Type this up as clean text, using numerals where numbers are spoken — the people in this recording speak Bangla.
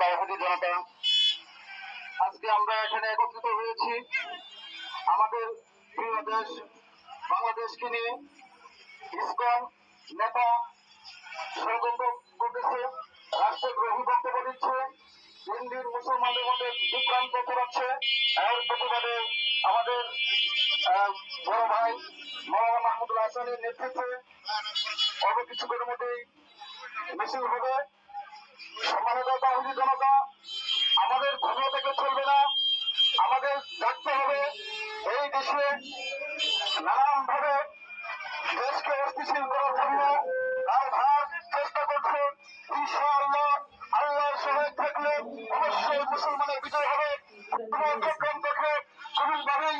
তাওহীদি জনতা, আজকে আমরা এখানে একত্রিত হয়েছি আমাদের প্রিয় দেশ বাংলাদেশকে নিয়ে। ইসকন নেতা ষড়যন্ত্র করতেছে, রাষ্ট্রদ্রোহী বক্তব্য দিচ্ছে, দিন দিন মুসলমানদের মধ্যে বিভ্রান্ত ছড়াচ্ছে। এর প্রতিবাদে আমাদের বড় ভাই মৌলানা মাহমুদুল হাসানের নেতৃত্বে অল্প কিছুক্ষণের মধ্যেই মিছিল হবে। সম্মানিত তাওহীদি জনতা, আমাদের ঘুমিয়ে থেকে চলবে না, আমাদের থাকতে হবে। এই দেশে নানানভাবে দেশকে অস্থিতিশীল করার জন্য রাজহার চেষ্টা করছে। ইনশাআল্লাহ আল্লাহর সহায় থাকলে অবশ্যই মুসলমানের বিজয় হবে। কোনো চক্রান্তকে কোনোভাবেই